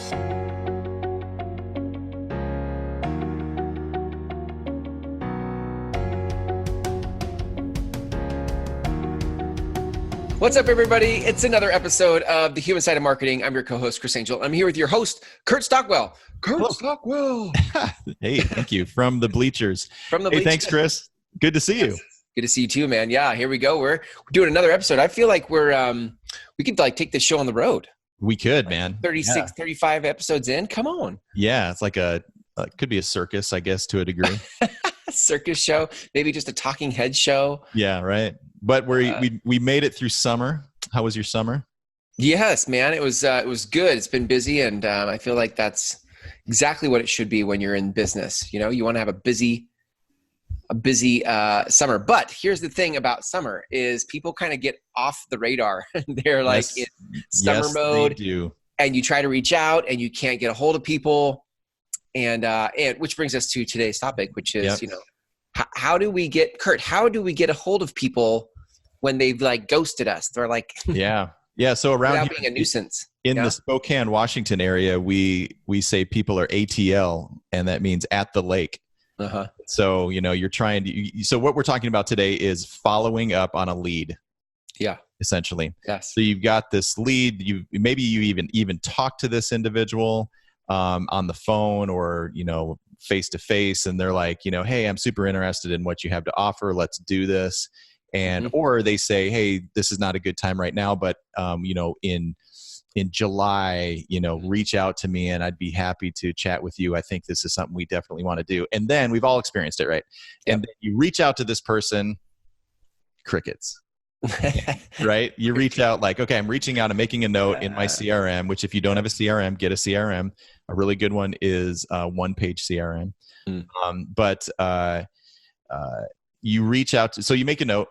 What's up, everybody? It's another episode of The Human Side of Marketing. I'm your co-host, Chris Angel. I'm here with your host, Kurt Stockwell. Hello. Stockwell. Hey, thank you. From the bleachers. Hey, thanks, Chris. Good to see you. Good to see you too, man. Yeah, here we go. We're doing another episode. I feel like we could take this show on the road. We could, man. 36, 35 episodes in. Come on. Yeah, it's like could be a circus, I guess, to a degree. Circus show, maybe just a talking head show. Yeah, right. But we made it through summer. How was your summer? Yes, man. It was good. It's been busy, and I feel like that's exactly what it should be when you're in business. You know, you want to have a busy summer. But here's the thing about summer is people kind of get off the radar. They're in summer mode. They do. And you try to reach out and you can't get a hold of people. And which brings us to today's topic, which is, how do we get a hold of people when they've ghosted us? They're yeah. So around here, being a nuisance in the Spokane, Washington area, we say people are ATL, and that means at the lake. Uh-huh. So, you're trying to, so what we're talking about today is following up on a lead. Yeah. Essentially. Yes. So you've got this lead, maybe you even talk to this individual on the phone or, face to face, and they're like, hey, I'm super interested in what you have to offer. Let's do this. And, or they say, hey, this is not a good time right now, but, in July, reach out to me and I'd be happy to chat with you. I think this is something we definitely want to do. And then we've all experienced it, right? Yep. And then you reach out to this person, crickets. Right? You reach out okay, I'm reaching out, I'm making a note in my CRM, which if you don't have a CRM, get a CRM. A really good one is one-page CRM. But you reach out to, so you make a note,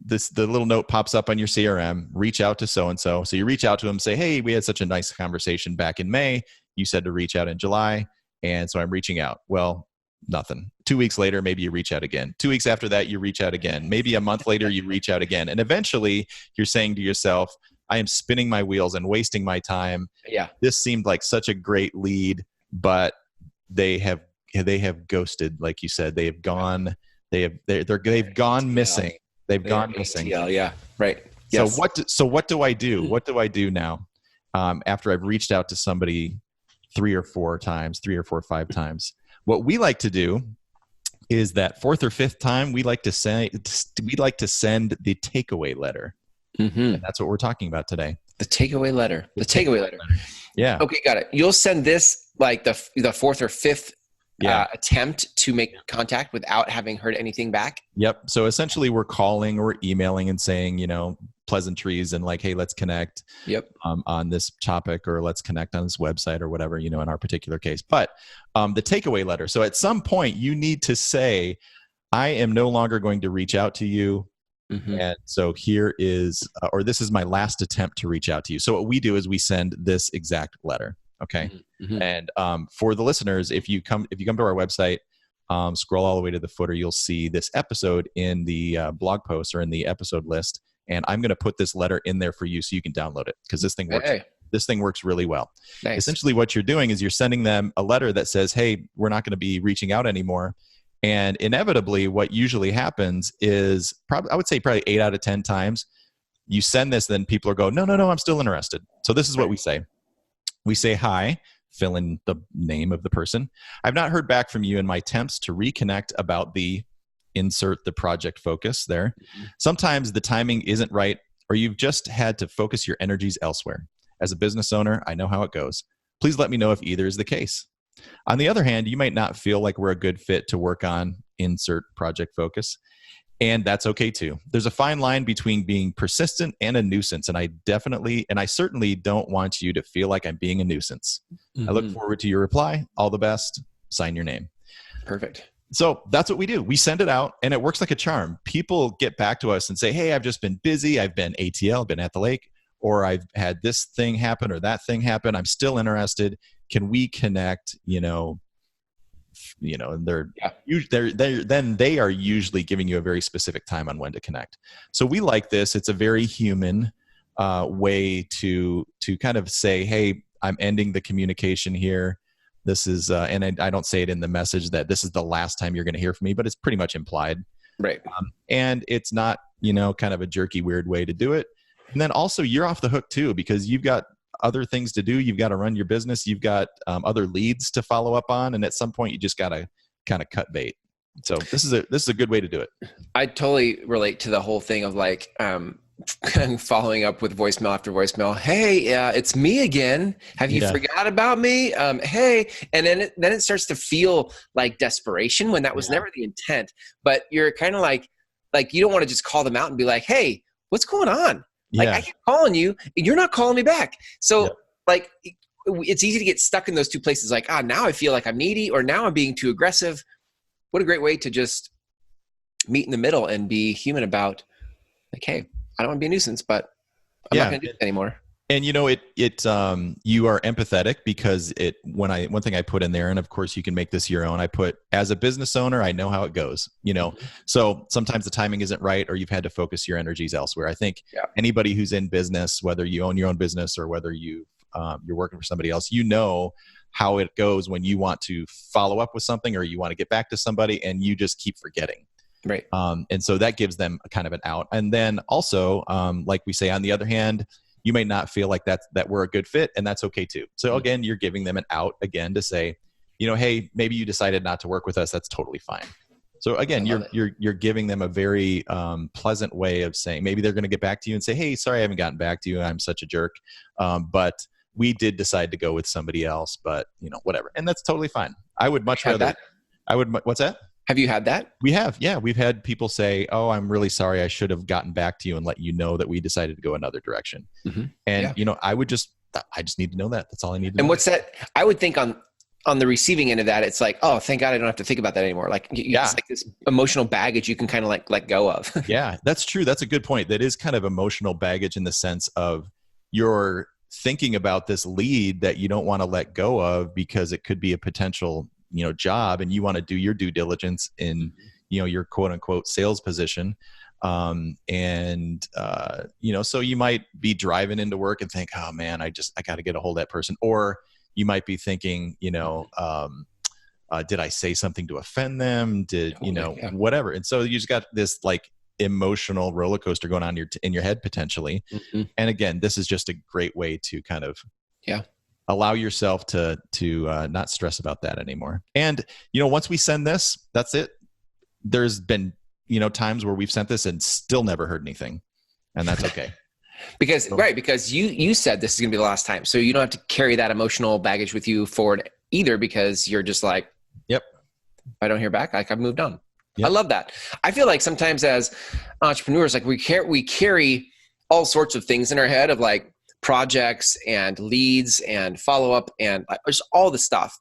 the little note pops up on your CRM, reach out to so-and-so. So you reach out to them, say, hey, we had such a nice conversation back in May. You said to reach out in July. And so I'm reaching out. Well, nothing. 2 weeks later, maybe you reach out again. 2 weeks after that, you reach out again. Maybe a month later, you reach out again. And eventually you're saying to yourself, I am spinning my wheels and wasting my time. Yeah. This seemed like such a great lead, but they have ghosted. Like you said, they've gone missing. They've gone missing. Yeah. Right. Yes. So what do I do? What do I do now? After I've reached out to somebody 3 or 4 or 5 times, what we like to do is that 4th or 5th time, we like to send the takeaway letter. And that's what we're talking about today. The takeaway letter. The takeaway letter. Yeah. Okay, got it. You'll send this the 4th or 5th attempt to make contact without having heard anything back. Yep. So essentially, we're calling or emailing and saying, pleasantries and hey, let's connect. Yep. On this topic, or let's connect on this website or whatever, in our particular case. But the takeaway letter. So at some point, you need to say, I am no longer going to reach out to you. And so here is, or this is my last attempt to reach out to you. So what we do is we send this exact letter. Okay. And for the listeners, if you come to our website, scroll all the way to the footer, you'll see this episode in the blog post or in the episode list. And I'm going to put this letter in there for you so you can download it, because this thing works. Hey. This thing works really well. Nice. Essentially what you're doing is you're sending them a letter that says, hey, we're not going to be reaching out anymore. And inevitably what usually happens is probably 8 out of 10 times you send this, then people are going, no, I'm still interested. So this is what we say. We say, hi, fill in the name of the person. I've not heard back from you in my attempts to reconnect about insert the project focus there. Sometimes the timing isn't right, or you've just had to focus your energies elsewhere. As a business owner, I know how it goes. Please let me know if either is the case. On the other hand, you might not feel like we're a good fit to work on insert project focus, and that's okay too. There's a fine line between being persistent and a nuisance, and I certainly don't want you to feel like I'm being a nuisance. I look forward to your reply. All the best. Sign your name. Perfect. So that's what we do. We send it out, and it works like a charm. People get back to us and say, hey, I've just been busy. I've been ATL, been at the lake, or I've had this thing happen or that thing happen. I'm still interested. Can we connect? And then they are usually giving you a very specific time on when to connect. So we like this. It's a very human way to kind of say, hey, I'm ending the communication here. This is, and I don't say it in the message that this is the last time you're going to hear from me, but it's pretty much implied. Right. And it's not, kind of a jerky, weird way to do it. And then also you're off the hook too, because you've got other things to do. You've got to run your business. You've got other leads to follow up on. And at some point you just got to kind of cut bait. So this is a good way to do it. I totally relate to the whole thing of like, following up with voicemail after voicemail. Hey, it's me again. Have you forgot about me? Hey, and then it starts to feel like desperation when that was never the intent. But you're kind of like you don't want to just call them out and be like, hey, what's going on? Like I keep calling you, and you're not calling me back. So like it's easy to get stuck in those two places. Like, now I feel like I'm needy, or now I'm being too aggressive. What a great way to just meet in the middle and be human about like, hey, I don't want to be a nuisance, but I'm not going to do it anymore. And you are empathetic because one thing I put in there, and of course you can make this your own, I put, as a business owner, I know how it goes, so sometimes the timing isn't right, or you've had to focus your energies elsewhere. I think anybody who's in business, whether you own your own business or whether you're working for somebody else, how it goes when you want to follow up with something or you want to get back to somebody and you just keep forgetting. Right. And so that gives them kind of an out. And then also, like we say, on the other hand, you may not feel like that we're a good fit, and that's okay too. So again, you're giving them an out again to say, hey, maybe you decided not to work with us. That's totally fine. So again, you're giving them a very pleasant way of saying, maybe they're going to get back to you and say, hey, sorry, I haven't gotten back to you. I'm such a jerk. But we did decide to go with somebody else, but whatever. And that's totally fine. I would much rather, what's that? Have you had that? We have, yeah. We've had people say, oh, I'm really sorry. I should have gotten back to you and let you know that we decided to go another direction. Mm-hmm. And, I just need to know that. That's all I need to know. And what's that? I would think on the receiving end of that, it's like, oh, thank God I don't have to think about that anymore. Like, it's like this emotional baggage you can kind of like let go of. Yeah, that's true. That's a good point. That is kind of emotional baggage in the sense of you're thinking about this lead that you don't want to let go of because it could be a potential job, and you want to do your due diligence in, your quote unquote sales position. So you might be driving into work and think, oh man, I got to get a hold of that person. Or you might be thinking, did I say something to offend them? Whatever. And so you just got this like emotional roller coaster going on in your head potentially. Mm-hmm. And again, this is just a great way to kind of, allow yourself to not stress about that anymore. And, once we send this, that's it. There's been, times where we've sent this and still never heard anything, and that's okay. because you said this is going to be the last time. So you don't have to carry that emotional baggage with you forward either, because you're just like, yep, if I don't hear back, I've moved on. Yep. I love that. I feel like sometimes as entrepreneurs, like we carry all sorts of things in our head of like, projects and leads and follow-up and just all the stuff.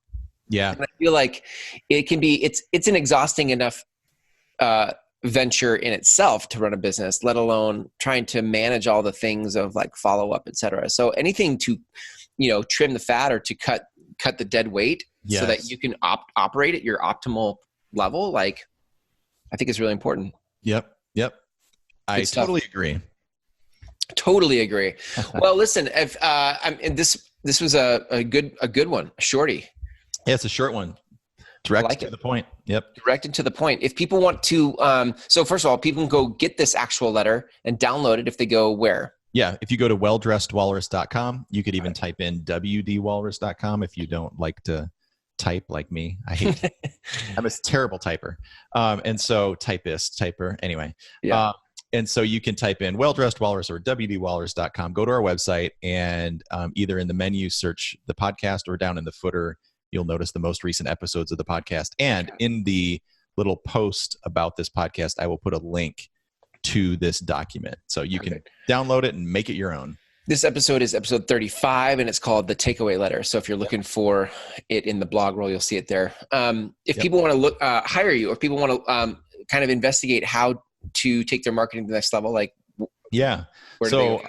Yeah. And I feel like it can be, it's an exhausting enough venture in itself to run a business, let alone trying to manage all the things of like follow-up, et cetera. So anything to, trim the fat or to cut the dead weight so that you can operate at your optimal level. Like, I think it's really important. Yep. I totally agree. Totally agree. Well, listen, if this was a good one, a shorty. Yeah, it's a short one. Direct to the point. Yep. Directed to the point. If people want to, so first of all, people can go get this actual letter and download it if they go where? Yeah. If you go to welldressedwalrus.com, you could even type in wdwalrus.com if you don't like to type like me. I'm a terrible typer. And so typer, anyway. Yeah. And so you can type in Well Dressed Walrus or wdwalrus.com, go to our website, and either in the menu, search the podcast, or down in the footer, you'll notice the most recent episodes of the podcast. And in the little post about this podcast, I will put a link to this document. So you can download it and make it your own. This episode is episode 35, and it's called The Takeaway Letter. So if you're looking for it in the blog roll, you'll see it there. If people want to hire you, or people want to kind of investigate how to take their marketing to the next level, like so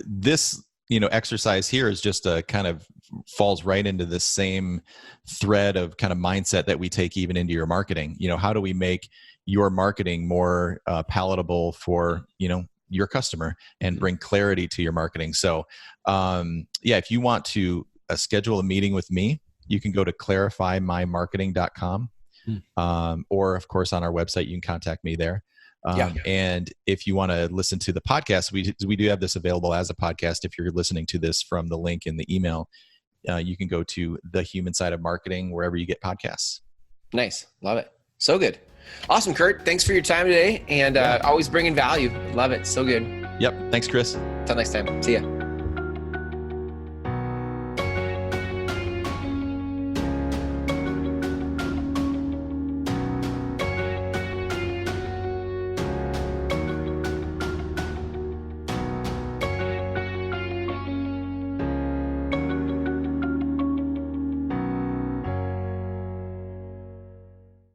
this exercise here is just a kind of falls right into the same thread of kind of mindset that we take even into your marketing. How do we make your marketing more palatable for your customer and bring clarity to your marketing? So if you want to schedule a meeting with me, you can go to clarifymymarketing.com. Or of course on our website, you can contact me there. And if you want to listen to the podcast, we do have this available as a podcast. If you're listening to this from the link in the email, you can go to The Human Side of Marketing, wherever you get podcasts. Nice. Love it. So good. Awesome, Kurt. Thanks for your time today and always bringing value. Love it. So good. Yep. Thanks, Chris. Until next time. See ya.